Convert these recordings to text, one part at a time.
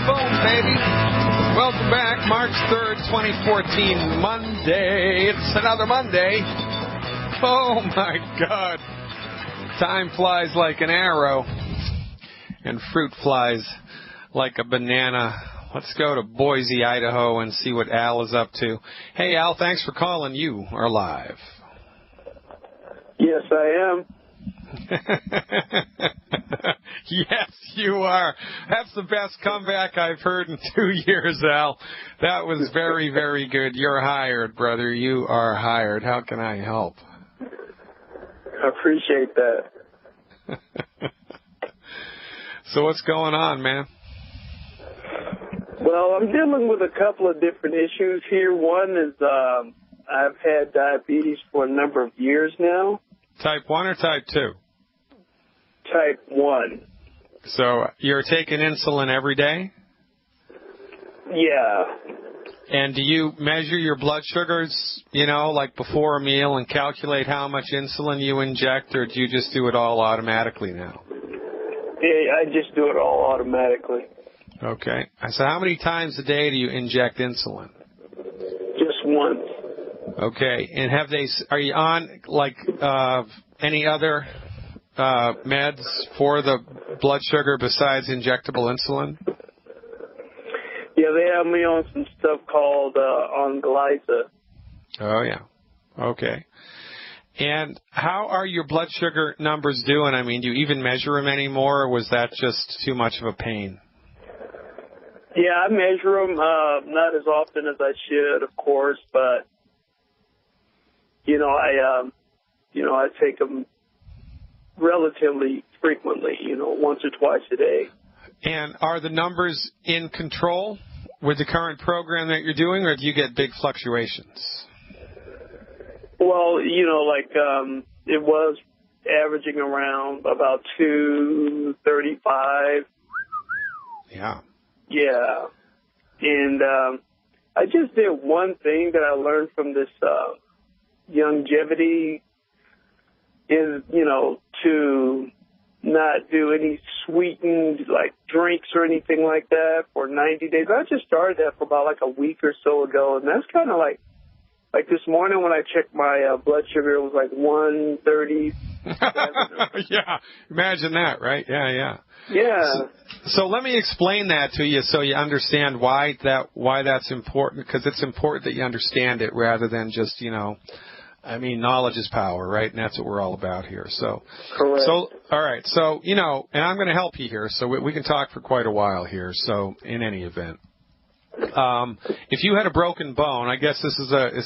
Boom, baby. Welcome back. March 3rd, 2014, Monday. It's another Monday. Oh, my God. Time flies like an arrow, and fruit flies like a banana. Let's go to Boise, Idaho, and see what Al is up to. Hey, Al, thanks for calling. You are live. Yes, I am. Yes, you are. That's the best comeback I've heard in 2 years, Al. That was very, very good. You're hired, brother. You are hired. How can I help? I appreciate that. So what's going on, man? Well, I'm dealing with a couple of different issues here. One is I've had diabetes for a number of years now. Type 1 or type 2? Type 1. So you're taking insulin every day? Yeah. And do you measure your blood sugars, like before a meal and calculate how much insulin you inject, or do you just do it all automatically now? Yeah, I just do it all automatically. Okay. So how many times a day do you inject insulin? Just once. Okay. And are you on, any other meds for the blood sugar besides injectable insulin? Yeah, they have me on some stuff called on Glidden. Oh, yeah. Okay. And how are your blood sugar numbers doing? I mean, do you even measure them anymore, or was that just too much of a pain? Yeah, I measure them not as often as I should, of course, but I take them relatively frequently, once or twice a day. And are the numbers in control with the current program that you're doing, or do you get big fluctuations? Well, it was averaging around about 235. Yeah. Yeah. And I just did one thing that I learned from this longevity is, to not do any sweetened, drinks or anything like that for 90 days. I just started that for about, a week or so ago, and that's kind of like this morning when I checked my blood sugar, it was 130. Yeah, imagine that, right? Yeah. Yeah. So let me explain that to you so you understand why that's important, because it's important that you understand it rather than just, knowledge is power, right? And that's what we're all about here. So, correct. So, all right. So, and I'm going to help you here. So we can talk for quite a while here. So in any event, if you had a broken bone, I guess this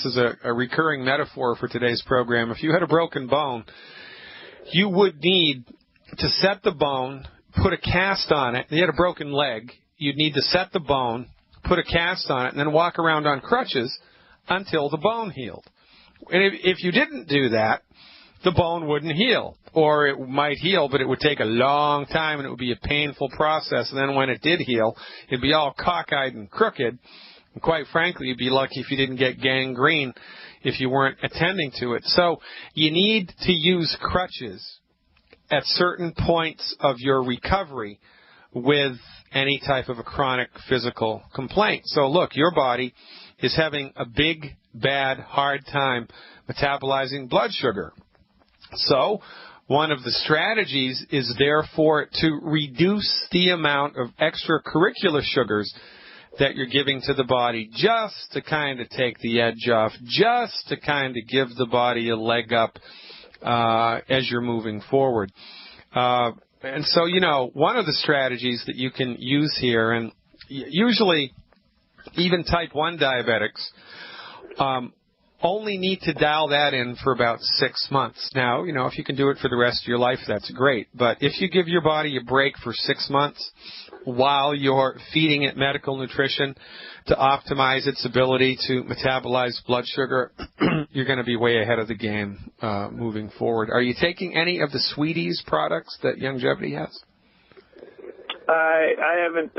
is a recurring metaphor for today's program. If you had a broken bone, you would need to set the bone, put a cast on it. If you had a broken leg, you'd need to set the bone, put a cast on it, and then walk around on crutches until the bone healed. And if you didn't do that, the bone wouldn't heal. Or it might heal, but it would take a long time, and it would be a painful process. And then when it did heal, it'd be all cockeyed and crooked. And quite frankly, you'd be lucky if you didn't get gangrene if you weren't attending to it. So you need to use crutches at certain points of your recovery with any type of a chronic physical complaint. So look, your body is having a big, bad, hard time metabolizing blood sugar. So one of the strategies is therefore to reduce the amount of extracurricular sugars that you're giving to the body, just to kind of take the edge off, just to kind of give the body a leg up as you're moving forward. And so, one of the strategies that you can use here, and usually even type 1 diabetics only need to dial that in for about 6 months. Now, if you can do it for the rest of your life, that's great. But if you give your body a break for 6 months while you're feeding it medical nutrition to optimize its ability to metabolize blood sugar, you're going to be way ahead of the game moving forward. Are you taking any of the Sweeties products that Longevity has? I haven't.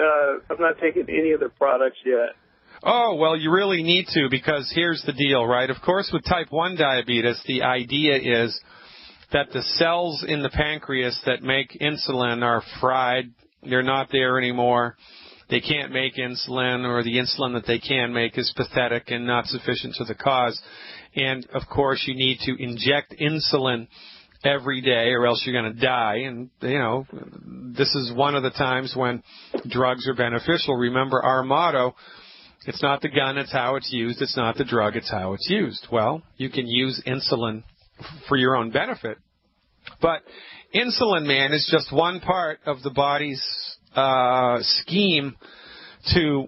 I'm not taking any of the products yet. Oh, well, you really need to, because here's the deal, right? Of course, with type 1 diabetes, the idea is that the cells in the pancreas that make insulin are fried. They're not there anymore. they can't make insulin, or the insulin that they can make is pathetic and not sufficient to the cause. And, of course, you need to inject insulin every day or else you're going to die. And, this is one of the times when drugs are beneficial. Remember our motto, it's not the gun, it's how it's used. It's not the drug, it's how it's used. Well, you can use insulin for your own benefit. But insulin, man, is just one part of the body's scheme to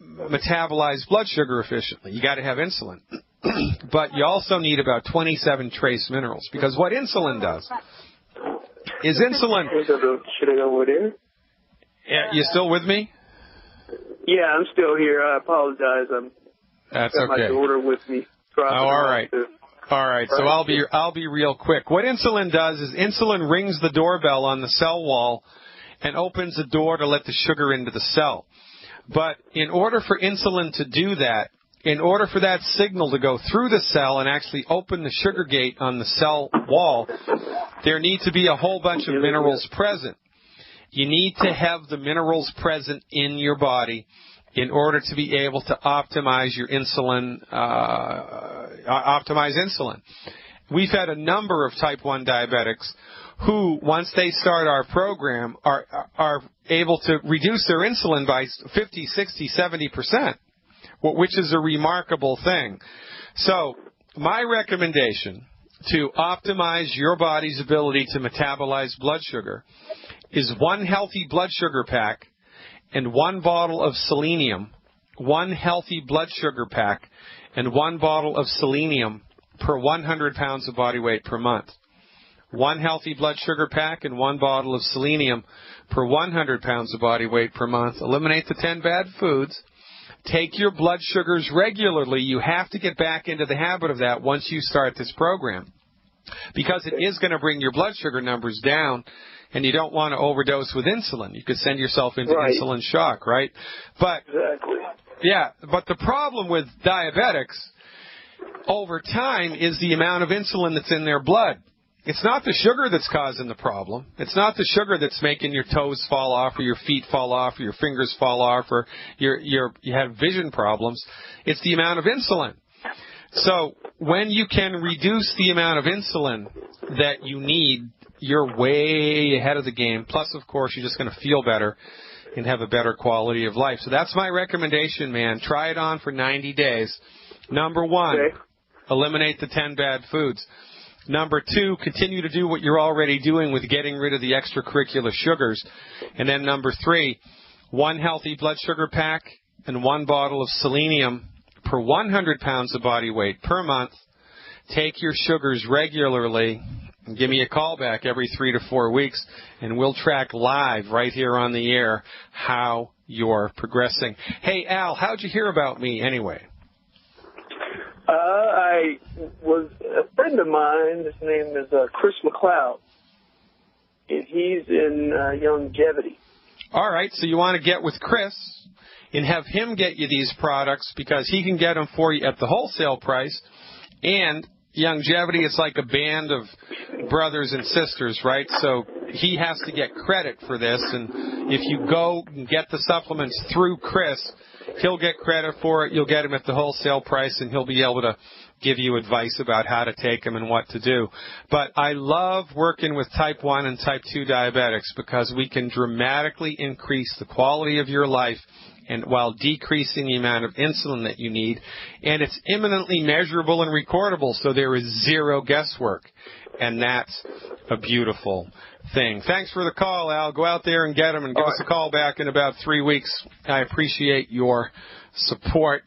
metabolize blood sugar efficiently. You got to have insulin. But you also need about 27 trace minerals, because what insulin does is insulin... Should I go over there? Yeah, you still with me? Yeah, I'm still here. I apologize. That's got okay. My daughter with me. All right. All right, so I'll be real quick. What insulin does is insulin rings the doorbell on the cell wall and opens the door to let the sugar into the cell. But in order for insulin to do that, in order for that signal to go through the cell and actually open the sugar gate on the cell wall, there need to be a whole bunch of minerals present. You need to have the minerals present in your body in order to be able to optimize your insulin, optimize insulin. We've had a number of type 1 diabetics who, once they start our program, are able to reduce their insulin by 50, 60, 70%, which is a remarkable thing. So my recommendation to optimize your body's ability to metabolize blood sugar is one healthy blood sugar pack and one bottle of selenium, one healthy blood sugar pack and one bottle of selenium per 100 pounds of body weight per month. One healthy blood sugar pack and one bottle of selenium per 100 pounds of body weight per month. Eliminate the 10 bad foods. Take your blood sugars regularly. You have to get back into the habit of that once you start this program, because it is going to bring your blood sugar numbers down, and you don't want to overdose with insulin. You could send yourself into insulin shock, right? But exactly. Yeah, but the problem with diabetics over time is the amount of insulin that's in their blood. It's not the sugar that's causing the problem. It's not the sugar that's making your toes fall off or your feet fall off or your fingers fall off or you have vision problems. It's the amount of insulin. So when you can reduce the amount of insulin that you need, you're way ahead of the game. Plus, of course, you're just going to feel better and have a better quality of life. So that's my recommendation, man. Try it on for 90 days. Number one, eliminate the 10 bad foods. Number two, continue to do what you're already doing with getting rid of the extracurricular sugars. And then number three, one healthy blood sugar pack and one bottle of selenium per 100 pounds of body weight per month. Take your sugars regularly. And give me a call back every 3 to 4 weeks, and we'll track live right here on the air how you're progressing. Hey, Al, how'd you hear about me anyway? I was a friend of mine. His name is Chris McLeod, and he's in Longevity. All right, so you want to get with Chris and have him get you these products because he can get them for you at the wholesale price. And Longevity is like a band of brothers and sisters, right? So he has to get credit for this. And if you go and get the supplements through Chris, he'll get credit for it. You'll get him at the wholesale price, and he'll be able to give you advice about how to take them and what to do. But I love working with type 1 and type 2 diabetics because we can dramatically increase the quality of your life and while decreasing the amount of insulin that you need. And it's imminently measurable and recordable, so there is zero guesswork. And that's a beautiful thing. Thanks for the call, Al. Go out there and get them and give us a call back in about 3 weeks. I appreciate your support.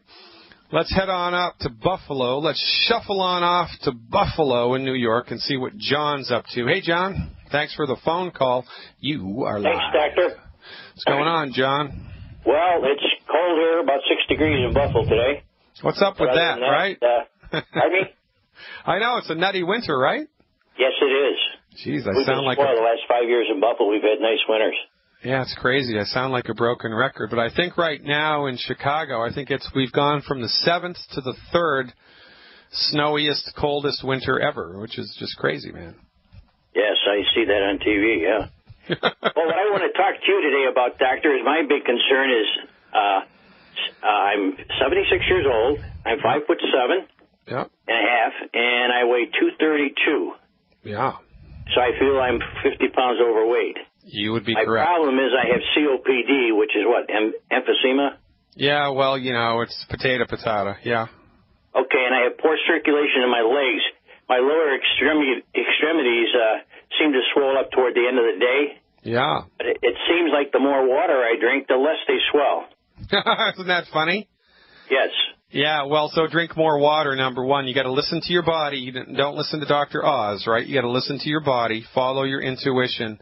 Let's head on up to Buffalo. Let's shuffle on off to Buffalo in New York and see what John's up to. Hey, John. Thanks for the phone call. You are live. Thanks, Doctor. What's going on, John? Well, it's cold here, about 6 degrees in Buffalo today. What's up with that, right? Pardon me? I know, it's a nutty winter, right? Yes, it is. Jeez, We've been spoiled the last 5 years in Buffalo. We've had nice winters. Yeah, it's crazy. I sound like a broken record. But I think right now in Chicago, we've gone from the 7th to the 3rd snowiest, coldest winter ever, which is just crazy, man. Yes, I see that on TV, yeah. Well, what I want to talk to you today about, Doctor, is my big concern is I'm 76 years old. I'm 5'7" Yeah. and a half, and I weigh 232. Yeah. So I feel I'm 50 pounds overweight. You would be My correct. problem is I have COPD, which is what, emphysema? Yeah, well, it's potato. Yeah. Okay, and I have poor circulation in my legs. My lower extremities seem to swell up toward the end of the day. Yeah. But it seems like the more water I drink, the less they swell. Isn't that funny? Yes. Yeah, well, so drink more water, number one. You got to listen to your body. You don't listen to Dr. Oz, right? You got to listen to your body, follow your intuition.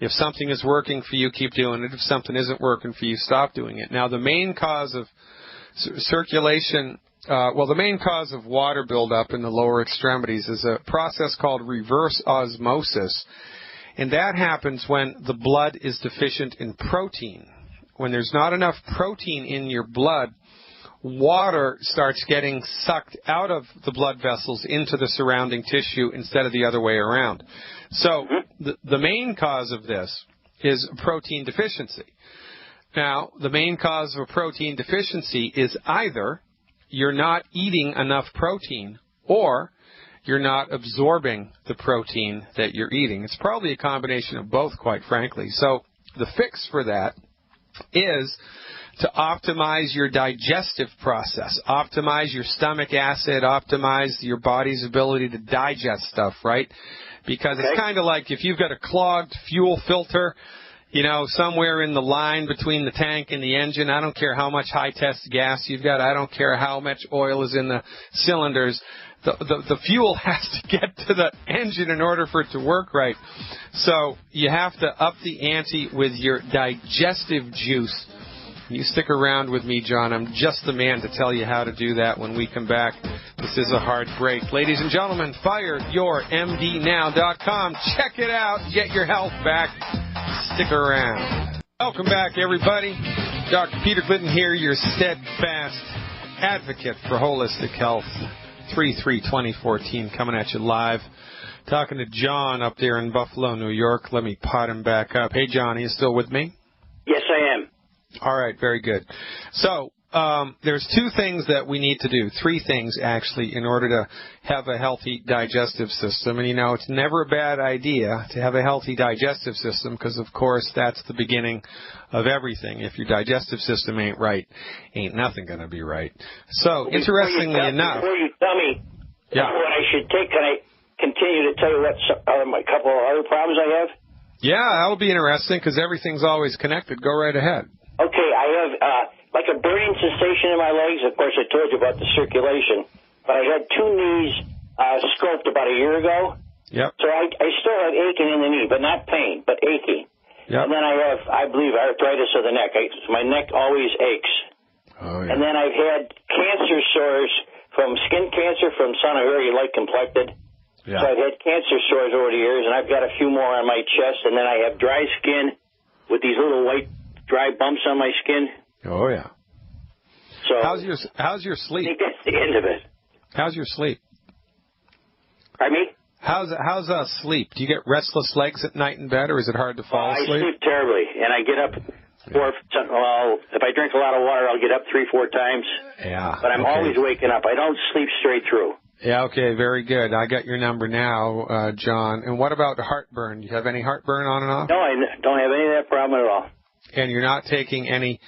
If something is working for you, keep doing it. If something isn't working for you, stop doing it. Now, the main cause of the main cause of water buildup in the lower extremities is a process called reverse osmosis, and that happens when the blood is deficient in protein. When there's not enough protein in your blood, water starts getting sucked out of the blood vessels into the surrounding tissue instead of the other way around. So the main cause of this is protein deficiency. Now, the main cause of a protein deficiency is either you're not eating enough protein or you're not absorbing the protein that you're eating. It's probably a combination of both, quite frankly. So the fix for that is to optimize your digestive process, optimize your stomach acid, optimize your body's ability to digest stuff, right? Because it's kind of like if you've got a clogged fuel filter, somewhere in the line between the tank and the engine. I don't care how much high-test gas you've got. I don't care how much oil is in the cylinders. The fuel has to get to the engine in order for it to work right. So you have to up the ante with your digestive juice. You stick around with me, John. I'm just the man to tell you how to do that when we come back. This is a hard break. Ladies and gentlemen, fireyourmdnow.com. Check it out. Get your health back. Stick around. Welcome back, everybody. Dr. Peter Glidden here, your steadfast advocate for holistic health. 3/3/2014, coming at you live. Talking to John up there in Buffalo, New York. Let me pot him back up. Hey, John, are you still with me? Yes, I am. All right, very good. So there's two things that we need to do, three things actually, in order to have a healthy digestive system. And, it's never a bad idea to have a healthy digestive system because, of course, that's the beginning of everything. If your digestive system ain't right, ain't nothing going to be right. So, interestingly enough. Before you tell me what I should take, can I continue to tell you what a couple of other problems I have? Yeah, that'll be interesting because everything's always connected. Go right ahead. Okay, I have like a burning sensation in my legs. Of course, I told you about the circulation. But I had two knees scoped about a year ago. Yep. So I still have aching in the knee, but not pain, but aching. Yep. And then I have, I believe, arthritis of the neck. My neck always aches. Oh, yeah. And then I've had cancer sores from skin cancer from son, very light complected. Yeah. So I've had cancer sores over the years, and I've got a few more on my chest. And then I have dry skin with these little white dry bumps on my skin. Oh, yeah. So how's your sleep? I think that's the end of it. How's your sleep? Pardon me? How's sleep? Do you get restless legs at night in bed, or is it hard to fall asleep? I sleep terribly, and I get up if I drink a lot of water, I'll get up 3-4 times. Yeah. But I'm always waking up. I don't sleep straight through. Yeah, okay, very good. I got your number now, John. And what about heartburn? Do you have any heartburn on and off? No, I don't have any of that problem at all. And you're not taking any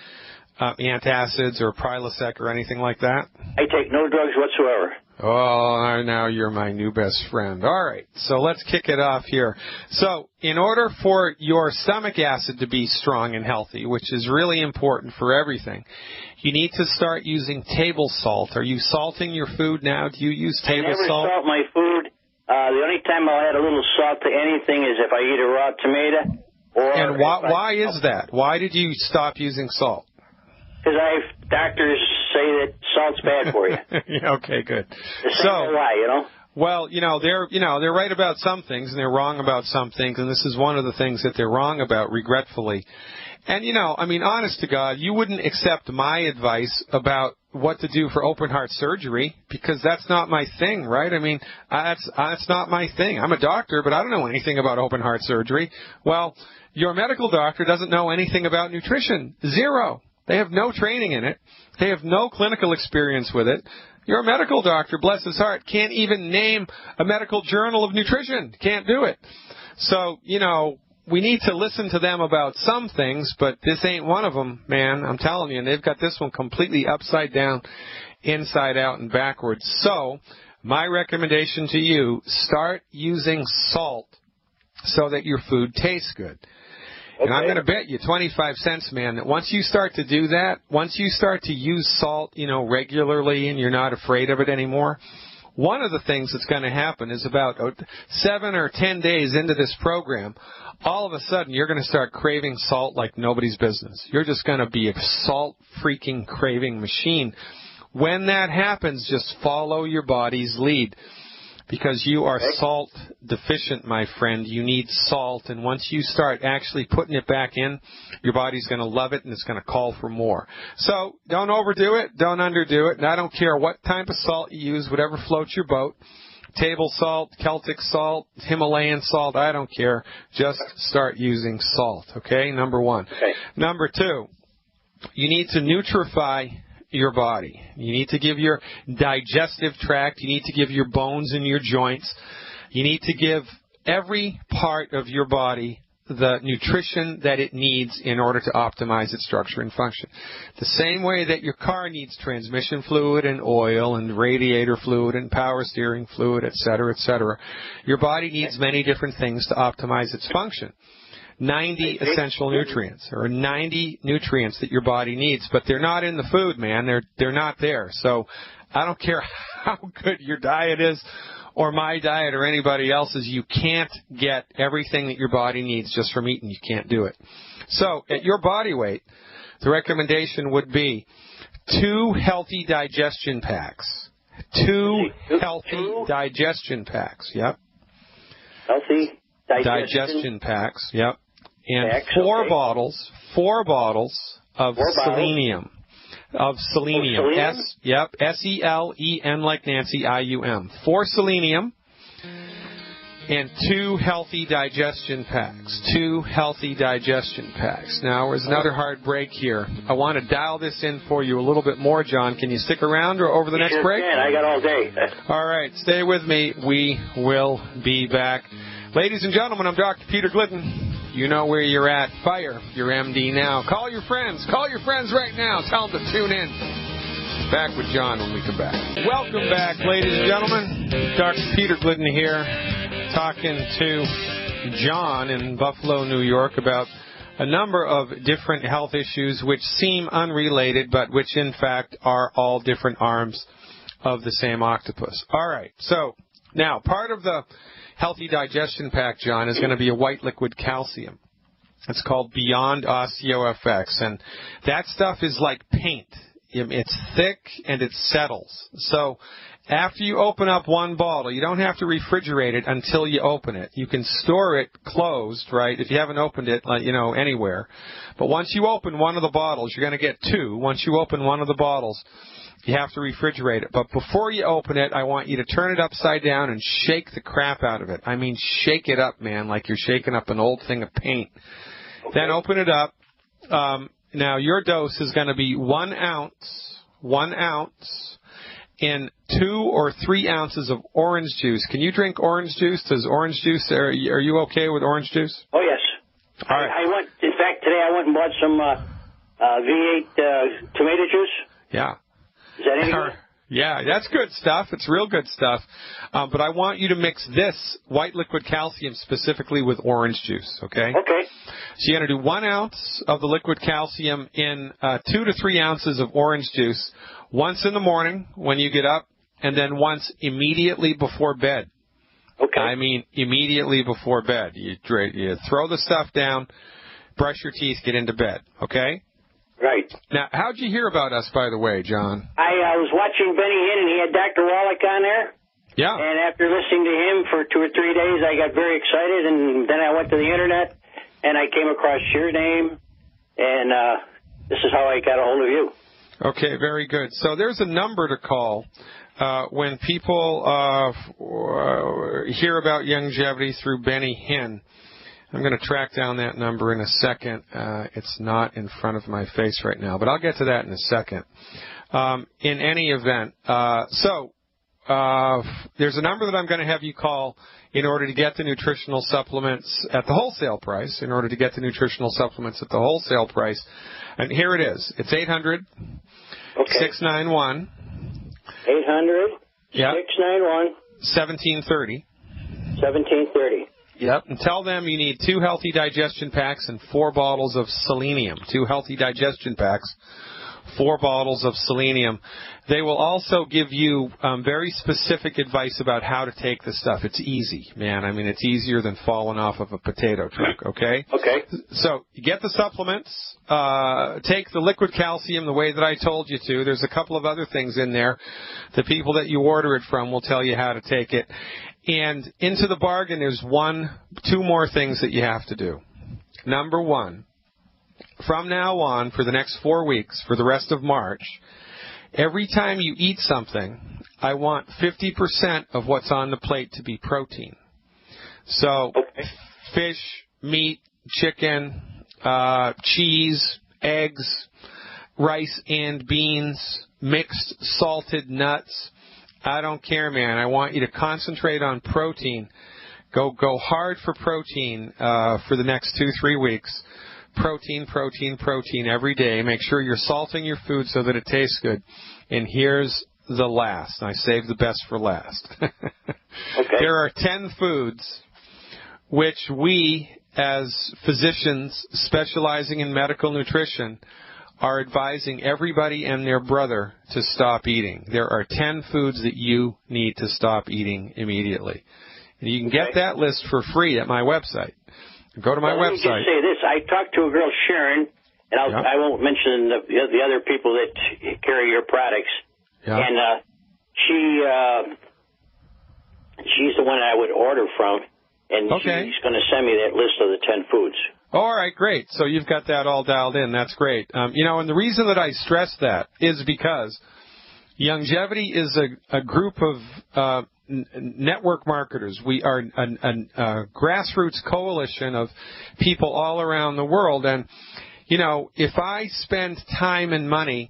antacids or Prilosec or anything like that? I take no drugs whatsoever. Oh, now you're my new best friend. All right, so let's kick it off here. So in order for your stomach acid to be strong and healthy, which is really important for everything, you need to start using table salt. Are you salting your food now? Do you use table salt? I never salt my food. The only time I'll add a little salt to anything is if I eat a raw tomato. And why is that? Why did you stop using salt? Because doctors say that salt's bad for you. Okay, good. So why, Well, they're right about some things and they're wrong about some things, and this is one of the things that they're wrong about, regretfully. And, I mean, honest to God, you wouldn't accept my advice about what to do for open heart surgery because that's not my thing, right? I mean, that's not my thing. I'm a doctor, but I don't know anything about open heart surgery. Well, your medical doctor doesn't know anything about nutrition. Zero. They have no training in it. They have no clinical experience with it. Your medical doctor, bless his heart, can't even name a medical journal of nutrition. Can't do it. So, we need to listen to them about some things, but this ain't one of them, man. I'm telling you, and they've got this one completely upside down, inside out, and backwards. So, my recommendation to you, start using salt so that your food tastes good. Okay. And I'm going to bet you 25 cents, man, that once you start to do that, once you start to use salt, regularly and you're not afraid of it anymore, one of the things that's going to happen is about 7 or 10 days into this program, all of a sudden you're going to start craving salt like nobody's business. You're just going to be a salt freaking craving machine. When that happens, just follow your body's lead. Because you are salt deficient, my friend. You need salt, and once you start actually putting it back in, your body's going to love it, and it's going to call for more. So don't overdo it, don't underdo it, and I don't care what type of salt you use, whatever floats your boat. Table salt, Celtic salt, Himalayan salt, I don't care. Just start using salt, okay? Number one. Okay. Number two, you need to nutrify your body. You need to give your digestive tract, you need to give your bones and your joints, you need to give every part of your body the nutrition that it needs in order to optimize its structure and function. The same way that your car needs transmission fluid and oil and radiator fluid and power steering fluid, et cetera, your body needs many different things to optimize its function. 90 essential nutrients, or 90 nutrients that your body needs, but they're not in the food, man. They're not there. So I don't care how good your diet is, or my diet, or anybody else's. You can't get everything that your body needs just from eating. You can't do it. So at your body weight, the recommendation would be 2 healthy digestion packs. 2 healthy digestion packs. Yep. Healthy digestion packs. Yep. And 4 bottles of selenium. Of selenium. SELEN like Nancy, IUM. 4 selenium and 2 healthy digestion packs. 2 healthy digestion packs. Now, there's another hard break here. I want to dial this in for you a little bit more, John. Can you stick around or over the next break? Can. I got all day. All right. Stay with me. We will be back. Ladies and gentlemen, I'm Dr. Peter Glidden. You know where you're at. Fire your MD now. Call your friends. Call your friends right now. Tell them to tune in. Back with John when we come back. Welcome back, ladies and gentlemen. Dr. Peter Glidden here, talking to John in Buffalo, New York, about a number of different health issues which seem unrelated, but which in fact are all different arms of the same octopus. All right. So now, part of the healthy digestion pack, John, is going to be a white liquid calcium. It's called Beyond OsteoFX, and that stuff is like paint. It's thick and it settles. So after you open up one bottle, you don't have to refrigerate it until you open it. You can store it closed, right, if you haven't opened it, anywhere. But once you open one of the bottles, you're going to get 2. Once you open one of the bottles, you have to refrigerate it. But before you open it, I want you to turn it upside down and shake the crap out of it. I mean, shake it up, man, like you're shaking up an old thing of paint. Okay. Then open it up. Now, your dose is going to be 1 ounce in 2 or 3 ounces of orange juice. Can you drink orange juice? Are you okay with orange juice? Oh, yes. All right. In fact, today I went and bought some V8 tomato juice. Yeah. Is that any good? Yeah, that's good stuff. It's real good stuff. But I want you to mix this white liquid calcium specifically with orange juice, okay? Okay. So you're going to do 1 ounce of the liquid calcium in 2 to 3 ounces of orange juice once in the morning when you get up, and then once immediately before bed. Okay. I mean, immediately before bed. You throw the stuff down, brush your teeth, get into bed, okay? Right. Now, how'd you hear about us, by the way, John? I was watching Benny Hinn, and he had Dr. Wallach on there. Yeah. And after listening to him for 2 or 3 days, I got very excited, and then I went to the Internet, and I came across your name, and this is how I got a hold of you. Okay, very good. So there's a number to call when people hear about longevity through Benny Hinn. I'm going to track down that number in a second. It's not in front of my face right now, but I'll get to that in a second. In any event, there's a number that I'm going to have you call in order to get the nutritional supplements at the wholesale price, And here it is. It's 800 691 800 yeah, 691 1730. 1730. Yep. And tell them you need 2 healthy digestion packs and 4 bottles of selenium. 2 healthy digestion packs, 4 bottles of selenium. They will also give you very specific advice about how to take the stuff. It's easy, man. I mean, it's easier than falling off of a potato truck, okay? Okay. So you get the supplements, take the liquid calcium the way that I told you to. There's a couple of other things in there. The people that you order it from will tell you how to take it. And into the bargain, there's 2 more things that you have to do. Number 1, from now on, for the next 4 weeks, for the rest of March, every time you eat something, I want 50% of what's on the plate to be protein. So, fish, meat, chicken, cheese, eggs, rice and beans, mixed salted nuts. I don't care, man. I want you to concentrate on protein. Go hard for protein for the next 2-3 weeks. Protein every day. Make sure you're salting your food so that it tastes good. And here's the last. I saved the best for last. Okay. There are 10 foods which we, as physicians specializing in medical nutrition, are advising everybody and their brother to stop eating. There are 10 foods that you need to stop eating immediately. And you can get that list for free at my website. Go to my website. Let me just say this. I talked to a girl, Sharon, and I won't mention the other people that carry your products. Yeah. And she's the one I would order from, and she's going to send me that list of the 10 foods. All right, great. So you've got that all dialed in. That's great. And the reason that I stress that is because longevity is a group of network marketers. We are a grassroots coalition of people all around the world. And, if I spend time and money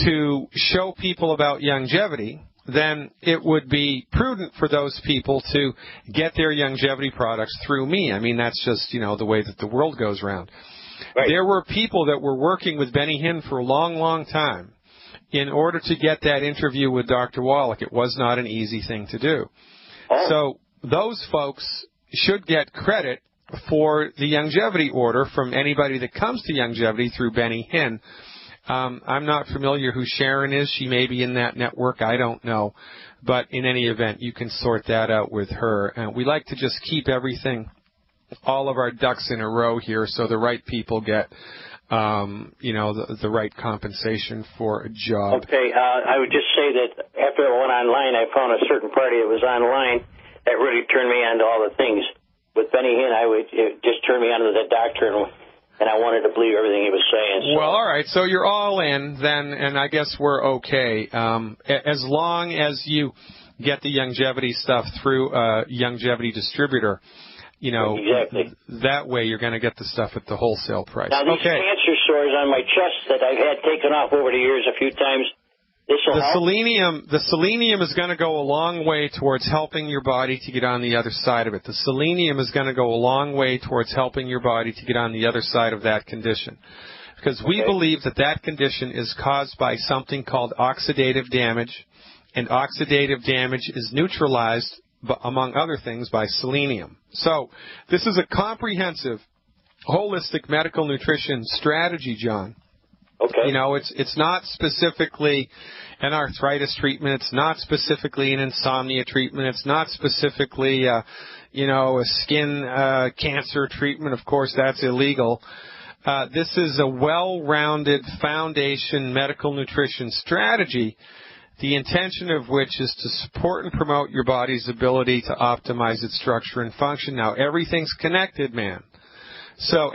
to show people about longevity, then it would be prudent for those people to get their longevity products through me. I mean, that's just, the way that the world goes around. Right. There were people that were working with Benny Hinn for a long, long time in order to get that interview with Dr. Wallach. It was not an easy thing to do. Oh. So those folks should get credit for the longevity order from anybody that comes to longevity through Benny Hinn. I'm not familiar who Sharon is. She may be in that network. I don't know. But in any event, you can sort that out with her. And we like to just keep everything, all of our ducks in a row here so the right people get, the right compensation for a job. Okay. I would just say that after I went online, I found a certain party that was online that really turned me on to all the things. With Benny Hinn, it just turned me on to the doctor, and I wanted to believe everything he was saying. So. Well, all right. So you're all in then, and I guess we're okay. As long as you get the longevity stuff through a longevity distributor, exactly. That way you're going to get the stuff at the wholesale price. Now, these cancer sores on my chest that I've had taken off over the years a few times, this will help? The selenium is going to go a long way towards helping your body to get on the other side of it. The selenium is going to go a long way towards helping your body to get on the other side of that condition. Because we believe that condition is caused by something called oxidative damage, and oxidative damage is neutralized, among other things, by selenium. So this is a comprehensive, holistic medical nutrition strategy, John. Okay. It's not specifically an arthritis treatment. It's not specifically an insomnia treatment. It's not specifically, a skin cancer treatment. Of course, that's illegal. This is a well-rounded foundation medical nutrition strategy, the intention of which is to support and promote your body's ability to optimize its structure and function. Now, everything's connected, man. So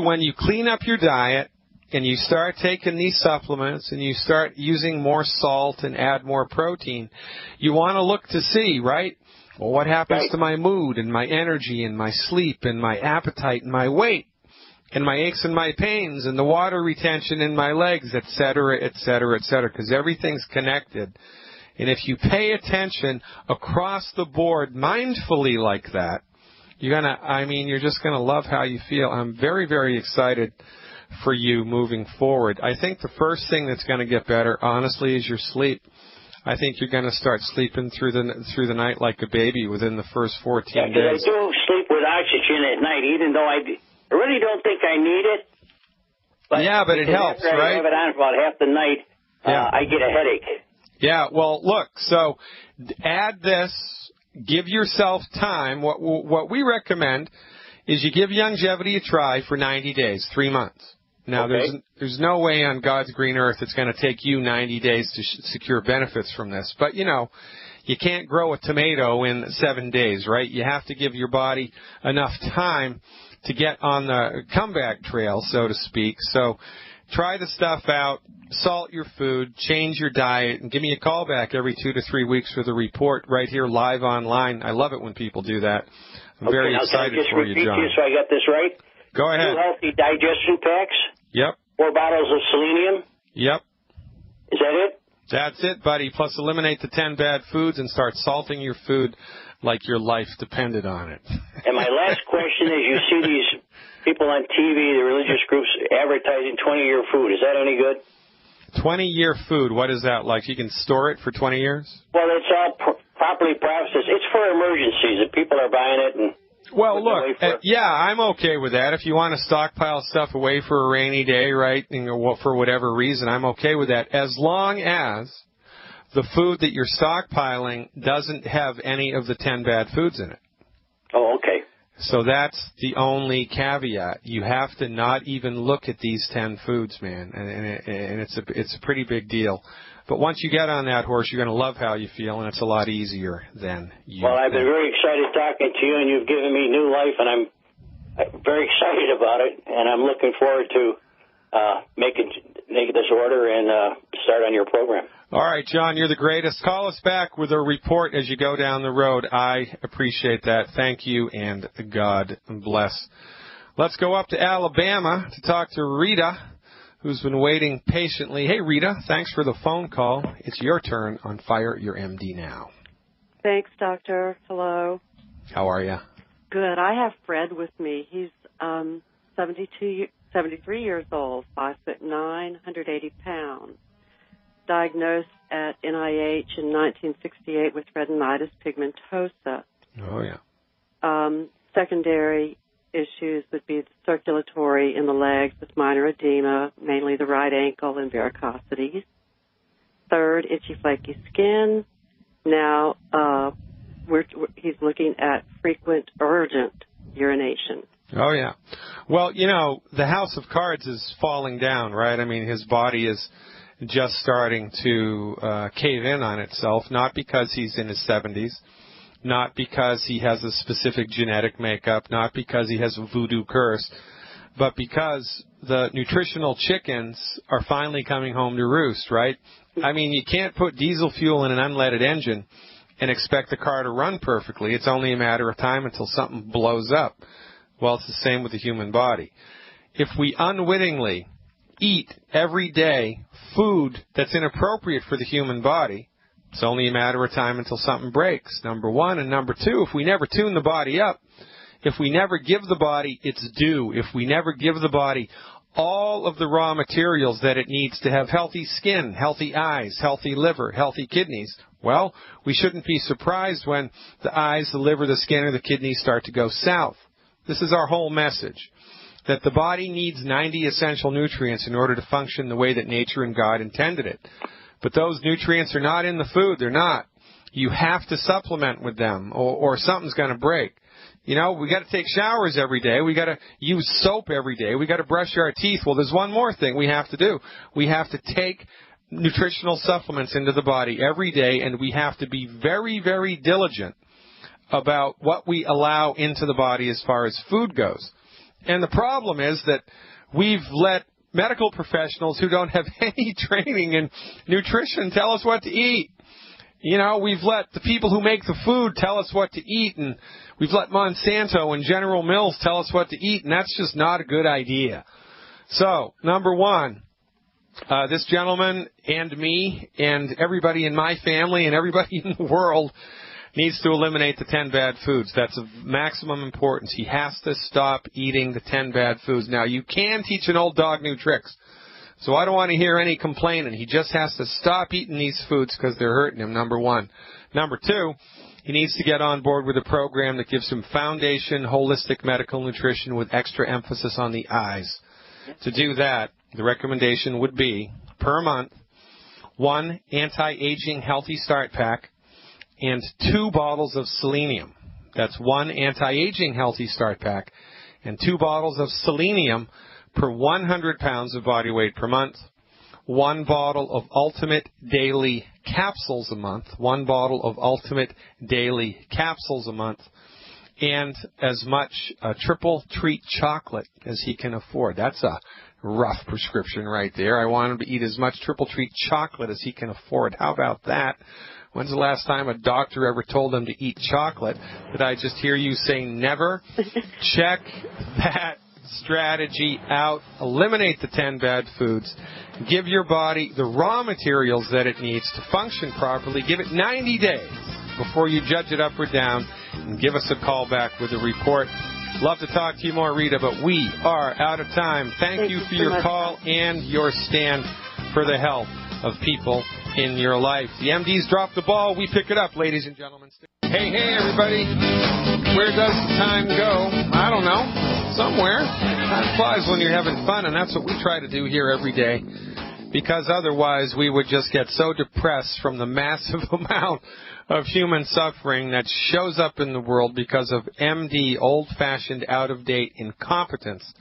when you clean up your diet and you start taking these supplements and you start using more salt and add more protein, you want to look to see, right? Well, what happens to my mood and my energy and my sleep and my appetite and my weight and my aches and my pains and the water retention in my legs, et cetera, et cetera, et cetera, because everything's connected. And if you pay attention across the board mindfully like that, you're just going to love how you feel. I'm very, very excited for you moving forward. I think the first thing that's going to get better, honestly, is your sleep. I think you're going to start sleeping through the night like a baby within the first 14 days. Yeah, because I do sleep with oxygen at night, even though I really don't think I need it. But yeah, but it helps, after right? I have it on for about half the night, I get a headache. Yeah, well, look, so add this, give yourself time. What we recommend is you give longevity a try for 90 days, 3 months. Now, there's no way on God's green earth it's going to take you 90 days to secure benefits from this. But, you can't grow a tomato in 7 days, right? You have to give your body enough time to get on the comeback trail, so to speak. So try the stuff out, salt your food, change your diet, and give me a call back every 2 to 3 weeks for the report right here live online. I love it when people do that. I'm very excited for you, John. Can I just repeat you so I got this right? Go ahead. 2 healthy digestion packs. Yep. 4 bottles of selenium. Yep. Is that it? That's it, buddy. Plus eliminate the 10 bad foods and start salting your food like your life depended on it. And my last question is, you see these people on TV, the religious groups, advertising 20-year food. Is that any good? 20-year food, what is that like? You can store it for 20 years? Well, it's all properly processed. It's for emergencies. If people are buying it and... Well, look, I'm okay with that. If you want to stockpile stuff away for a rainy day, right, for whatever reason, I'm okay with that, as long as the food that you're stockpiling doesn't have any of the 10 bad foods in it. Oh, okay. So that's the only caveat. You have to not even look at these 10 foods, man, and it's a pretty big deal. But once you get on that horse, you're going to love how you feel, and it's a lot easier than you Well, I've been think. very excited talking to you, and you've given me new life, and I'm very excited about it, and I'm looking forward to making this order and start on your program. All right, John, you're the greatest. Call us back with a report as you go down the road. I appreciate that. Thank you, and God bless. Let's go up to Alabama to talk to Rita, who's been waiting patiently. Hey, Rita, thanks for the phone call. It's your turn on Fire Your MD Now. Thanks, Doctor. Hello. How are you? Good. I have Fred with me. He's 73 years old, 5'9", 180 pounds. Diagnosed at NIH in 1968 with retinitis pigmentosa. Oh, yeah. Secondary issues would be the circulatory in the legs with minor edema, mainly the right ankle and varicosities. Third, itchy, flaky skin. Now, he's looking at frequent, urgent urination. Oh, yeah. Well, the house of cards is falling down, right? I mean, his body is just starting to cave in on itself, not because he's in his 70s, not because he has a specific genetic makeup, not because he has a voodoo curse, but because the nutritional chickens are finally coming home to roost, right? I mean, you can't put diesel fuel in an unleaded engine and expect the car to run perfectly. It's only a matter of time until something blows up. Well, it's the same with the human body. If we unwittingly eat every day food that's inappropriate for the human body, it's only a matter of time until something breaks, number one. And number two, if we never tune the body up, if we never give the body its due, if we never give the body all of the raw materials that it needs to have healthy skin, healthy eyes, healthy liver, healthy kidneys, well, we shouldn't be surprised when the eyes, the liver, the skin, or the kidneys start to go south. This is our whole message, that the body needs 90 essential nutrients in order to function the way that nature and God intended it. But those nutrients are not in the food. They're not. You have to supplement with them, or something's going to break. We got to take showers every day. We got to use soap every day. We got to brush our teeth. Well, there's one more thing we have to do. We have to take nutritional supplements into the body every day, and we have to be very, very diligent about what we allow into the body as far as food goes. And the problem is that we've let medical professionals who don't have any training in nutrition tell us what to eat. You know, we've let the people who make the food tell us what to eat, and we've let Monsanto and General Mills tell us what to eat, and that's just not a good idea. So, number one, this gentleman and me and everybody in my family and everybody in the world needs to eliminate the 10 bad foods. That's of maximum importance. He has to stop eating the 10 bad foods. Now, you can teach an old dog new tricks, so I don't want to hear any complaining. He just has to stop eating these foods because they're hurting him, number one. Number two, he needs to get on board with a program that gives him foundation, holistic medical nutrition with extra emphasis on the eyes. To do that, the recommendation would be, per month, 1 anti-aging healthy start pack and 2 bottles of selenium. That's 1 anti-aging healthy start pack and 2 bottles of selenium per 100 pounds of body weight per month. 1 bottle of Ultimate Daily Capsules a month. 1 bottle of Ultimate Daily Capsules a month. And as much triple treat chocolate as he can afford. That's a rough prescription right there. I want him to eat as much triple treat chocolate as he can afford. How about that? When's the last time a doctor ever told him to eat chocolate? Did I just hear you say never? Check that strategy out. Eliminate the 10 bad foods. Give your body the raw materials that it needs to function properly. Give it 90 days before you judge it up or down, and give us a call back with a report. Love to talk to you more, Rita, but we are out of time. Thank you for your call and your stand for the health of people in your life. The MDs drop the ball. We pick it up, ladies and gentlemen. Hey, everybody. Where does the time go? I don't know. Somewhere. Time flies when you're having fun, and that's what we try to do here every day, because otherwise we would just get so depressed from the massive amount of human suffering that shows up in the world because of MD, old-fashioned, out-of-date incompetence.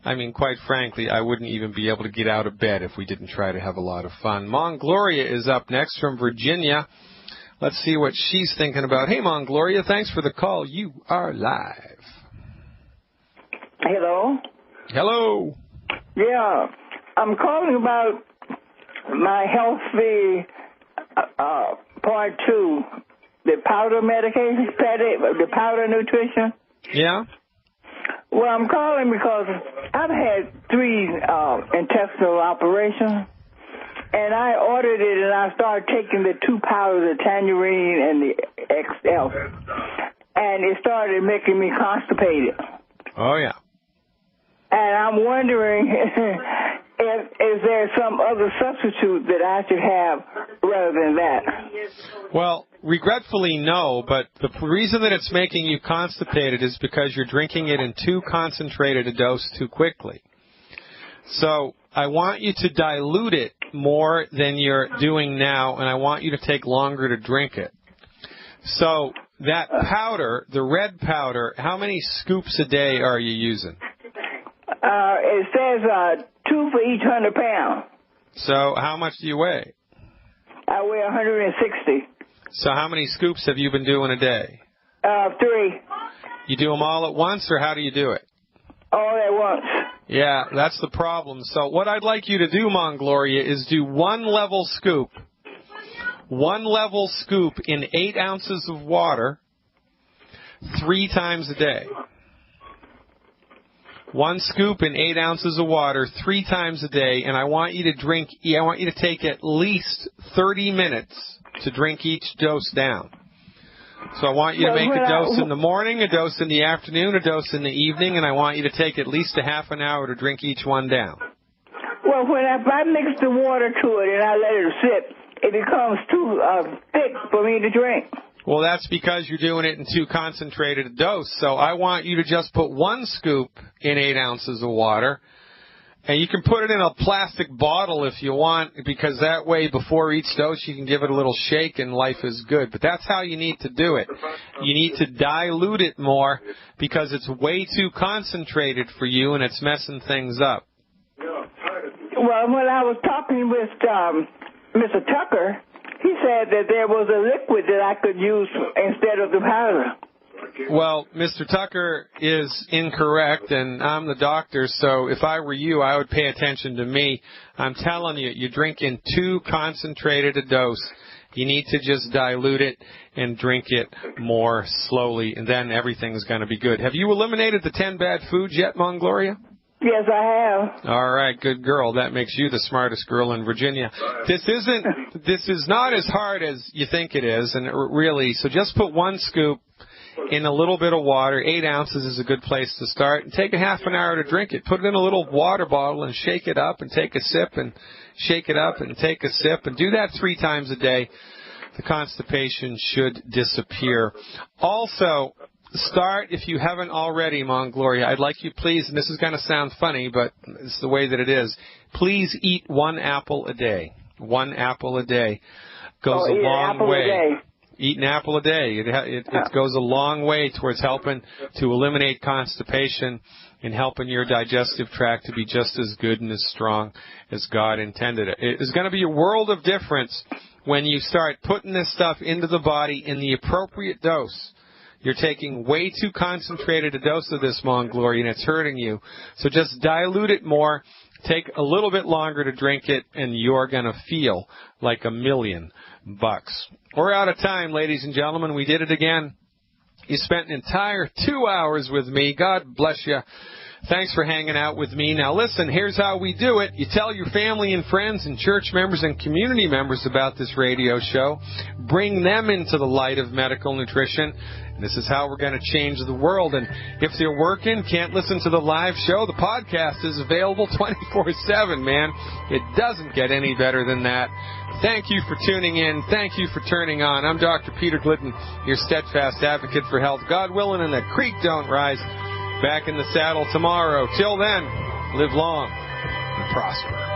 I mean, quite frankly, I wouldn't even be able to get out of bed if we didn't try to have a lot of fun. Mong Gloria is up next from Virginia. Let's see what she's thinking about. Hey, Mong Gloria, thanks for the call. You are live. Hello? Hello. Yeah, I'm calling about my healthy part 2, the powder medication, the powder nutrition. Yeah? Well, I'm calling because I've had 3 intestinal operations, and I ordered it, and I started taking the 2 powders, the Tangerine and the XL, and it started making me constipated. Oh, yeah. And I'm wondering is there some other substitute that I should have rather than that? Well, regretfully, no, but the reason that it's making you constipated is because you're drinking it in too concentrated a dose too quickly. So I want you to dilute it more than you're doing now, and I want you to take longer to drink it. So that powder, the red powder, how many scoops a day are you using? It says 2 for each 100 pounds. So how much do you weigh? I weigh 160. So how many scoops have you been doing a day? 3. You do them all at once, or how do you do it? All at once. Yeah, that's the problem. So what I'd like you to do, Mong Gloria, is do 1 level scoop. 1 level scoop in 8 ounces of water 3 times a day. 1 scoop in 8 ounces of water 3 times a day, and I want you to take at least 30 minutes to drink each dose down. So I want you to make a dose in the morning, a dose in the afternoon, a dose in the evening, and I want you to take at least a half an hour to drink each one down. Well, if I mix the water to it and I let it sit, it becomes too thick for me to drink. Well, that's because you're doing it in too concentrated a dose. So I want you to just put 1 scoop in 8 ounces of water. And you can put it in a plastic bottle if you want, because that way before each dose you can give it a little shake and life is good. But that's how you need to do it. You need to dilute it more because it's way too concentrated for you and it's messing things up. Well, when I was talking with Mr. Tucker, he said that there was a liquid that I could use instead of the powder. Well, Mr. Tucker is incorrect, and I'm the doctor, so if I were you, I would pay attention to me. I'm telling you, you're drinking too concentrated a dose. You need to just dilute it and drink it more slowly, and then everything's going to be good. Have you eliminated the 10 bad foods yet, Mongloria? Yes, I have. All right, good girl. That makes you the smartest girl in Virginia. This is not as hard as you think it is, and really, so just put 1 scoop in a little bit of water. 8 ounces is a good place to start, and take a half an hour to drink it. Put it in a little water bottle and shake it up and take a sip and shake it up and take a sip, and do that 3 times a day. The constipation should disappear. Also, start, if you haven't already, Mongloria, I'd like you please, and this is going to sound funny, but it's the way that it is, please eat 1 apple a day. 1 apple a day goes a long way. Eat an apple a day. It goes a long way towards helping to eliminate constipation and helping your digestive tract to be just as good and as strong as God intended it. It's going to be a world of difference when you start putting this stuff into the body in the appropriate dose. You're taking way too concentrated a dose of this, Mongloria, and it's hurting you. So just dilute it more. Take a little bit longer to drink it, and you're going to feel like $1,000,000. We're out of time, ladies and gentlemen. We did it again. You spent an entire 2 hours with me. God bless you. Thanks for hanging out with me. Now, listen, here's how we do it. You tell your family and friends and church members and community members about this radio show. Bring them into the light of medical nutrition. This is how we're going to change the world. And if they're working, can't listen to the live show, the podcast is available 24/7, man. It doesn't get any better than that. Thank you for tuning in. Thank you for turning on. I'm Dr. Peter Glidden, your steadfast advocate for health. God willing, and the creek don't rise. Back in the saddle tomorrow. Till then, live long and prosper.